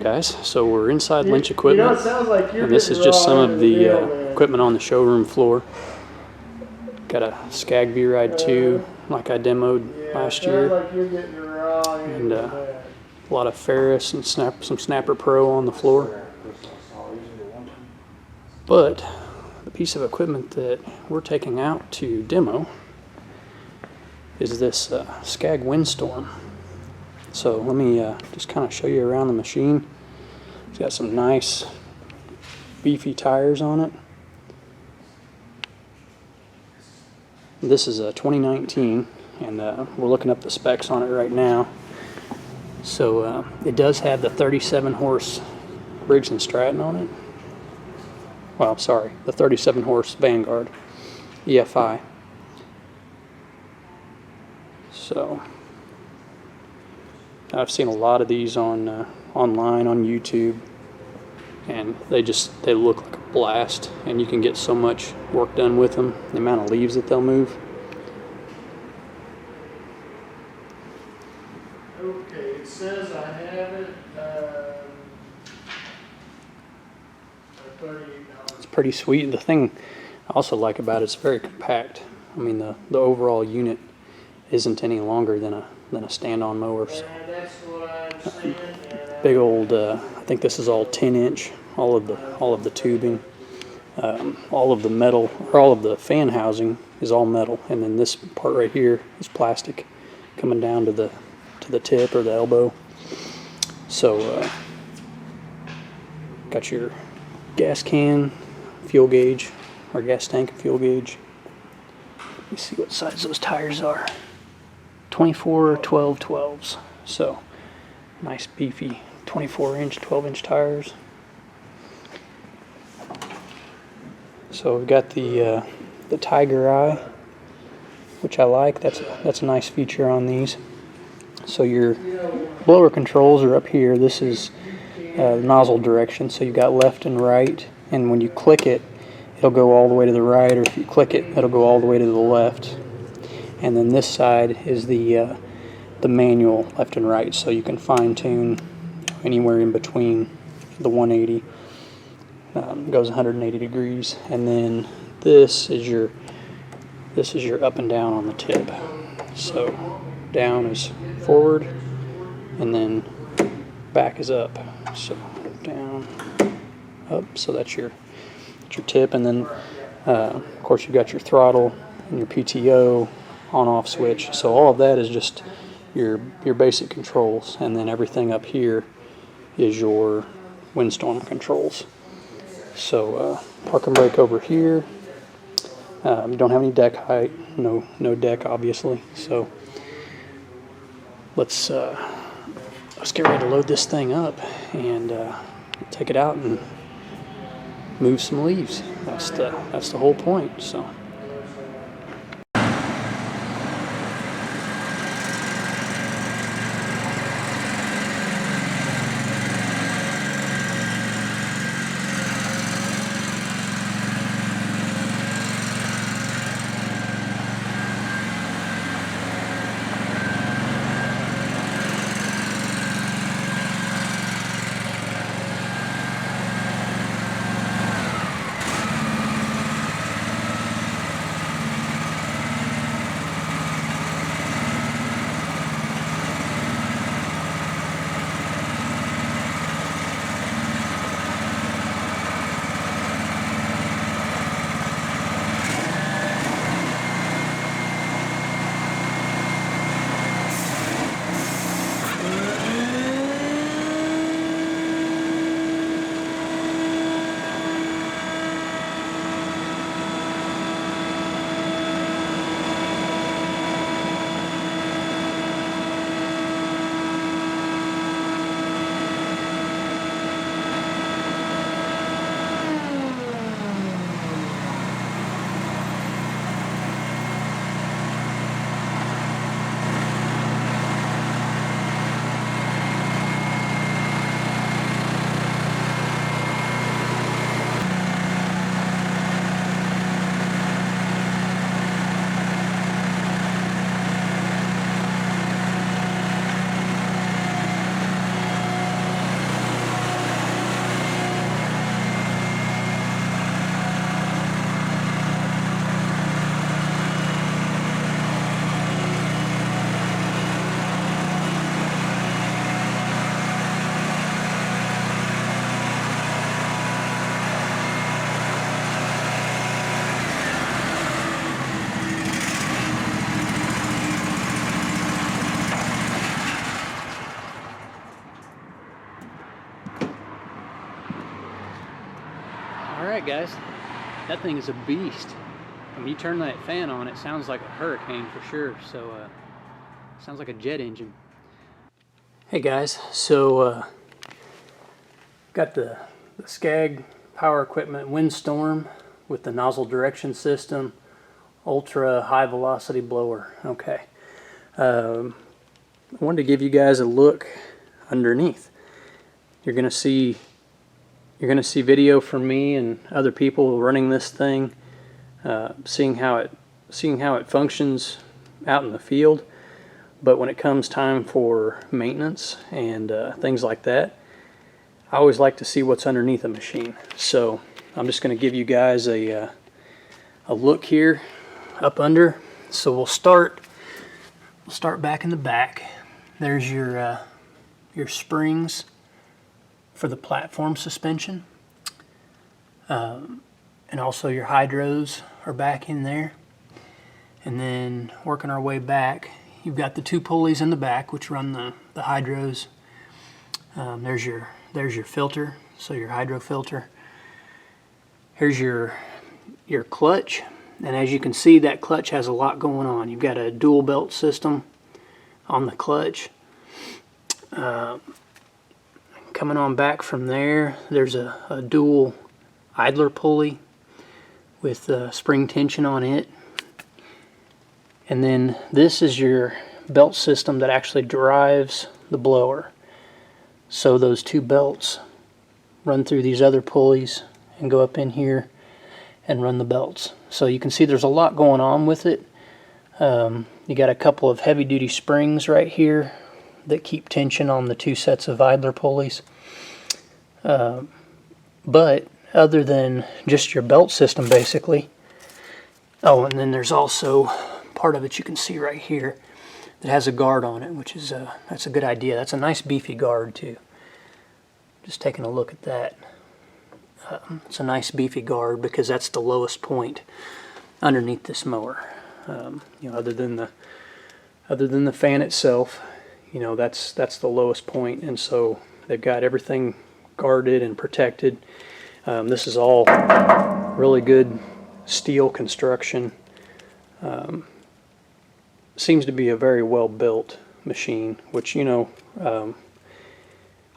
guys, so we're inside Lynch equipment, it sounds like and this is just some of the equipment on the showroom floor. Got a Scag Ride 2 like I demoed last year, and a lot of Ferris and some Snapper Pro on the floor. But the piece of equipment that we're taking out to demo is this Scag Windstorm. So let me just kind of show you around the machine. It's got some nice beefy tires on it. This is a 2019, and we're looking up the specs on it right now. So it does have the 37 horse Briggs & Stratton on it. Well, sorry, the 37 horse Vanguard EFI. So I've seen a lot of these on online on YouTube, and they look like a blast, and you can get so much work done with them. The amount of leaves that they'll move. Okay, it says I have it. It's pretty sweet. The thing I also like about it's very compact. I mean, the overall unit isn't any longer than a stand-on mower. So, big old. I think this is all 10-inch. All of the tubing, all of the metal, or all of the fan housing is all metal, and then this part right here is plastic, coming down to the tip or the elbow. So, got your gas can, fuel gauge, or gas tank and fuel gauge. Let me see what size those tires are. 24 12/12s. So nice beefy 24-inch, 12-inch tires. So we've got the Tiger Eye, which I like. That's a nice feature on these. So your blower controls are up here. This is nozzle direction. So you've got left and right, and when you click it, it'll go all the way to the right, or if you click it, it'll go all the way to the left. And then this side is the manual left and right, so you can fine tune anywhere in between the 180. Goes 180 degrees, and then this is your up and down on the tip. So down is forward, and then back is up. So down, up. So that's your tip, and then of course you've got your throttle and your PTO on-off switch. So all of that is just your basic controls, and then everything up here is your Windstorm controls. So park and brake over here. You don't have any deck height, no deck obviously. So let's get ready to load this thing up and take it out and move some leaves. That's the whole point. So. guys, that thing is a beast. When you turn that fan on, it sounds like a hurricane for sure. So sounds like a jet engine. Hey guys, so got the Scag Power Equipment Windstorm with the nozzle direction system, ultra high velocity blower. Okay, I wanted to give you guys a look underneath. You're gonna see video from me and other people running this thing, seeing how it functions out in the field. But when it comes time for maintenance and things like that, I always like to see what's underneath a machine. So I'm just going to give you guys a look here up under. So we'll start back in the back. There's your springs for the platform suspension, and also your hydros are back in there. And then working our way back, you've got the two pulleys in the back which run the hydros. There's your filter, so your hydro filter. Here's your clutch, and as you can see, that clutch has a lot going on. You've got a dual belt system on the clutch. Coming on back from there, there's a dual idler pulley with spring tension on it. And then this is your belt system that actually drives the blower. So those two belts run through these other pulleys and go up in here and run the belts. So you can see there's a lot going on with it. You got a couple of heavy duty springs right here that keep tension on the two sets of idler pulleys. But other than just your belt system basically, oh, and then there's also part of it you can see right here that has a guard on it, which is that's a good idea. That's a nice beefy guard too. Just taking a look at that. It's a nice beefy guard because that's the lowest point underneath this mower. You know, other than the fan itself, you know, that's the lowest point, and so they've got everything guarded and protected. This is all really good steel construction. Seems to be a very well built machine, which, you know, I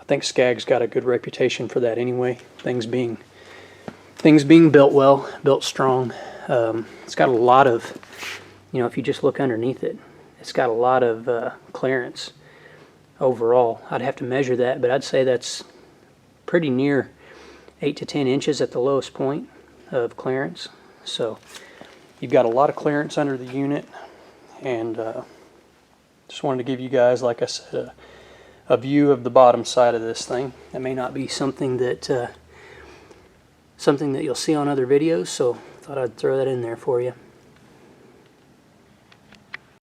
think Scag's got a good reputation for that anyway. Things being built well, built strong. It's got a lot of, you know, if you just look underneath it, it's got a lot of clearance overall. I'd have to measure that, but I'd say that's pretty near 8 to 10 inches at the lowest point of clearance. So you've got a lot of clearance under the unit, and just wanted to give you guys, like I said, a view of the bottom side of this thing. That may not be something that you'll see on other videos, so thought I'd throw that in there for you.